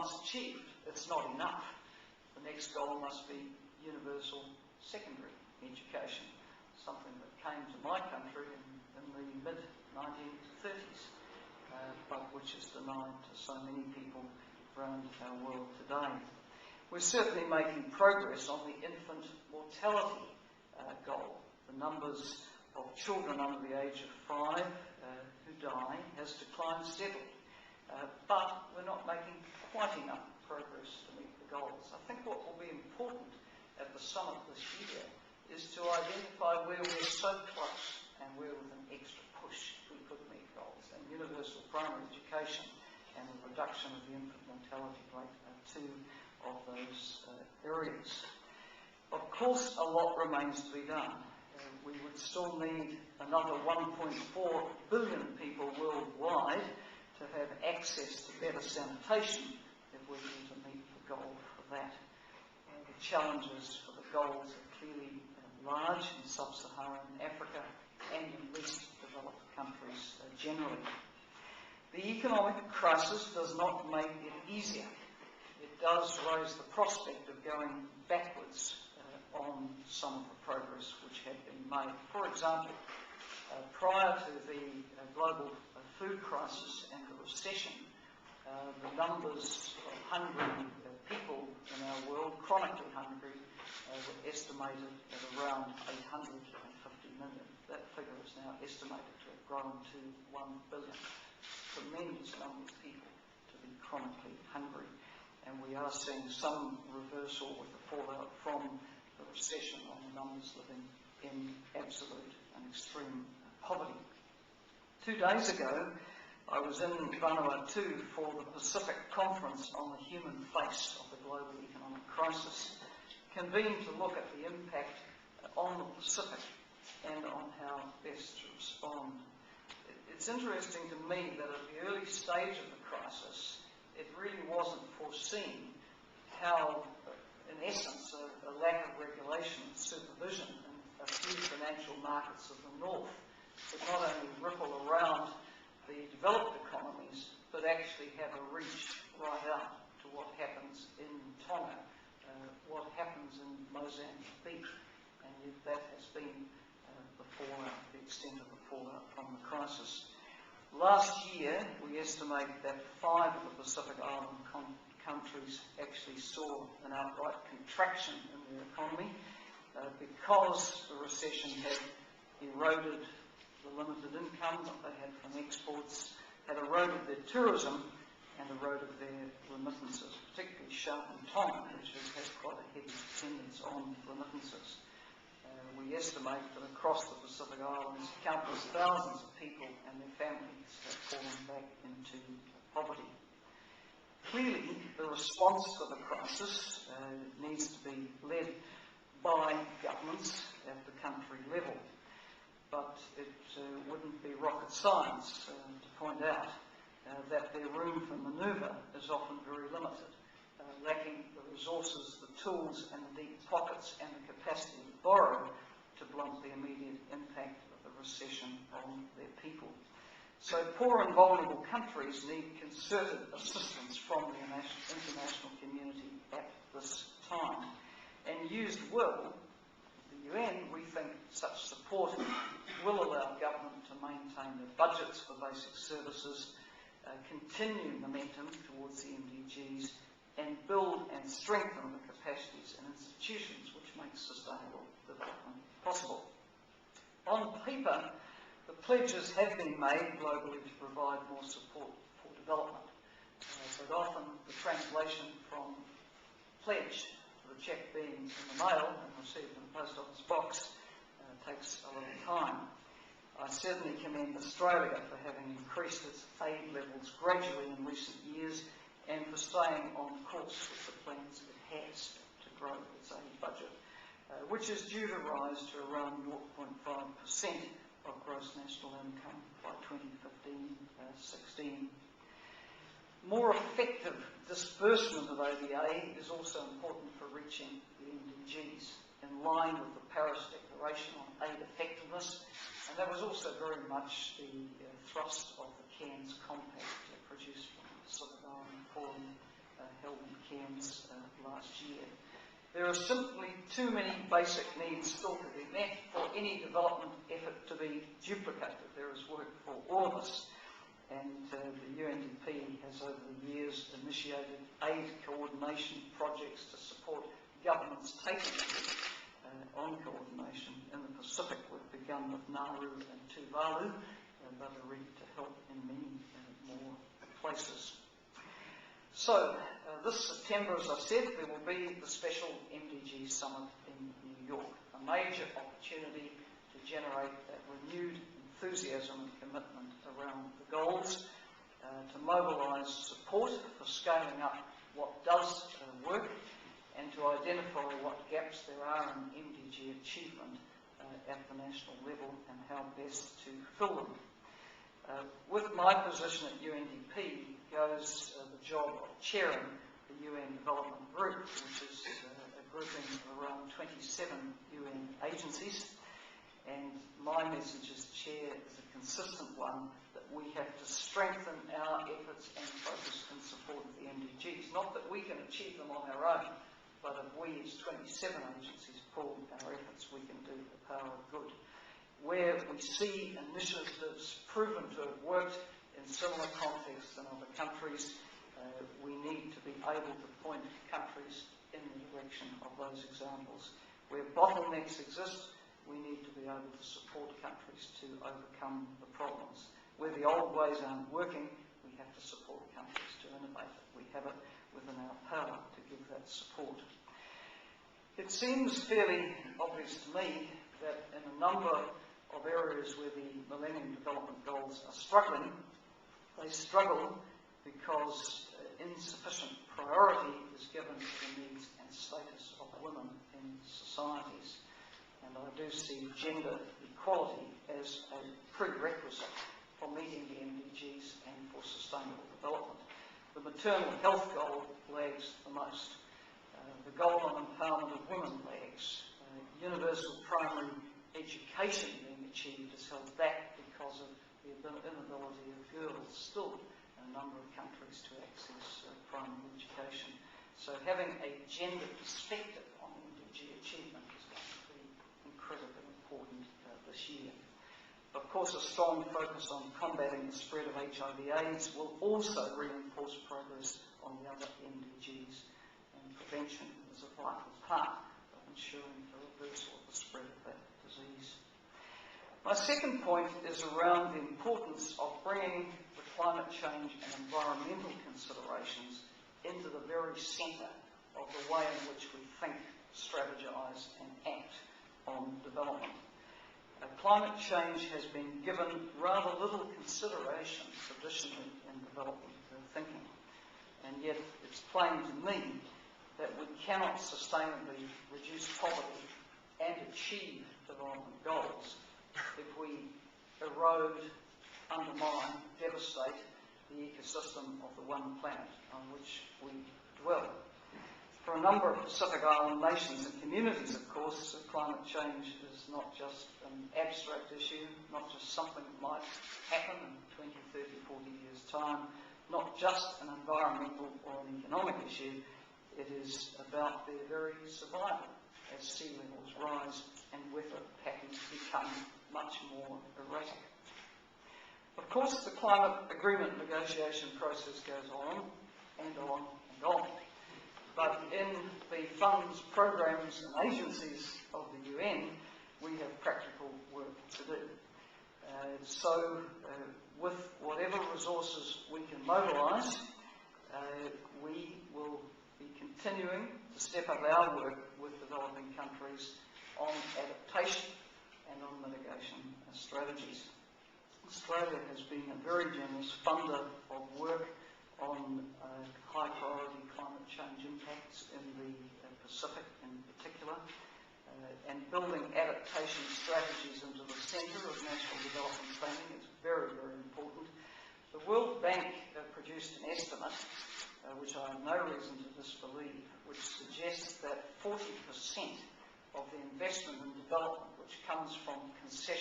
once achieved, it's not enough. The next goal must be universal secondary education, something that came to my country in the mid-1930s, but which is denied to so many people around our world today. We're certainly making progress on the infant mortality goal. The numbers of children under the age of 5 who die has declined steadily, but we're not making quite enough progress to meet the goals. I think what will be important at the summit this year is to identify where we're so close and where with an extra push we could meet goals. And universal primary education and the reduction of the infant mortality rate are two of those areas. Of course, a lot remains to be done. We would still need another 1.4 billion people worldwide to have access to better sanitation if we're going to meet the goal for that. The challenges for the goals are clearly large in sub-Saharan Africa and in least developed countries generally. The economic crisis does not make it easier. It does raise the prospect of going backwards on some of the progress which had been made. For example, prior to the global food crisis and the recession, the numbers of hungry people in our world, chronically hungry, were estimated at around 850 million. That figure is now estimated to have grown to 1 billion. Tremendous number of people to be chronically hungry. And we are seeing some reversal with the fallout from the recession on the numbers living in absolute and extreme poverty. 2 days ago, I was in Lowy2 for the Pacific Conference on the Human Face of the Global Economic Crisis, convened to look at the impact on the Pacific and on how best to respond. It's interesting to me that at the early stage of the crisis, it really wasn't foreseen how, in essence, a lack of regulation and supervision in a few financial markets of the North would not only ripple around the developed economies, but actually have a reach right out to what happens in Tonga, what happens in Mozambique, and yet that has been the fallout, the extent of the fallout from the crisis. Last year, we estimate that 5 of the Pacific Island countries actually saw an outright contraction in their economy because the recession had eroded the limited income that they had from exports, had eroded their tourism and eroded their remittances, particularly sharp in Tonga, which has quite a heavy dependence on remittances. We estimate that across the Pacific Islands, countless thousands of people and their families have fallen back into poverty. Clearly, the response to the crisis needs to be led by governments at the country level. But it wouldn't be rocket science to point out that their room for manoeuvre is often very limited, lacking the resources, the tools and the deep pockets and the capacity to borrow to blunt the immediate impact of the recession on their people. So poor and vulnerable countries need concerted assistance from the international community at this time. And used will, the UN, we think such support will allow government to maintain their budgets for basic services, continue momentum towards the MDGs, and build and strengthen the capacities and institutions which make sustainable development possible. On paper, the pledges have been made globally to provide more support for development, but often the translation from pledge to the cheque being in the mail and received in the post office box takes a little time. I certainly commend Australia for having increased its aid levels gradually in recent years and for staying on course with the plans it has to grow its aid budget, which is due to rise to around 0.5% of gross national income by 2015-16. More effective disbursement of ODA is also important for reaching the MDGs, in line with the Paris Declaration on Aid Effectiveness, and that was also very much the thrust of the Cairns Compact produced from the Pacific Island Forum Cairns last year. There are simply too many basic needs still to be met for any development effort to be duplicated. There is work for all of us, and the UNDP has over the years initiated aid coordination projects to support governments taking on coordination. In the Pacific, we've begun with Nauru and Tuvalu, but are ready to help in many more places. So, this September, as I said, there will be the special MDG Summit in New York, a major opportunity to generate that renewed enthusiasm and commitment around the goals, to mobilise support for scaling up what does work, and to identify what gaps there are in MDG achievement at the national level and how best to fill them. With my position at UNDP goes the job of chairing the UN Development Group, which is a grouping of around 27 UN agencies, and my message as chair is a consistent one, that we have to strengthen our efforts and focus in support of the MDGs. Not that we can achieve them on our own, but if we as 27 agencies pool our efforts, we can do the power of good. Where we see initiatives proven to have worked in similar contexts in other countries, we need to be able to point countries in the direction of those examples. Where bottlenecks exist, we need to be able to support countries to overcome the problems. Where the old ways aren't working, we have to support countries to innovate it. We have it within our power to give that support. It seems fairly obvious to me that in a number of areas where the Millennium Development Goals are struggling, they struggle because insufficient priority is given to the needs and status of women in societies. And I do see gender equality as a prerequisite for meeting the MDGs and for sustainable development. The maternal health goal lags the most. The goal on empowerment of women lags. Universal primary education being achieved is held back because of the inability of girls still in a number of countries to access primary education. So having a gender perspective on MDG achievement is going to be incredibly important this year. Of course, a strong focus on combating the spread of HIV/AIDS will also reinforce progress on the other MDGs, and prevention is a vital part of ensuring the reversal of the spread of that disease. My second point is around the importance of bringing the climate change and environmental considerations into the very centre of the way in which we think, strategise and act on development. Climate change has been given rather little consideration traditionally in development thinking, and yet it's plain to me that we cannot sustainably reduce poverty and achieve development goals if we erode, undermine, devastate the ecosystem of the one planet on which we dwell. For a number of Pacific Island nations and communities, of course, climate change is not just an abstract issue, not just something that might happen in 20, 30, 40 years' time, not just an environmental or an economic issue. It is about their very survival as sea levels rise and weather patterns become much more erratic. Of course, the climate agreement negotiation process goes on and on and on. But in the funds, programs and agencies of the UN, we have practical work to do. With whatever resources we can mobilise, we will be continuing to step up our work with developing countries on adaptation and on mitigation strategies. Australia has been a very generous funder of work on high priority climate change impacts in the Pacific in particular, and building adaptation strategies into the centre of national development planning is very, very important. The World Bank produced an estimate, which I have no reason to disbelieve, which suggests that 40% of the investment in development which comes from concessions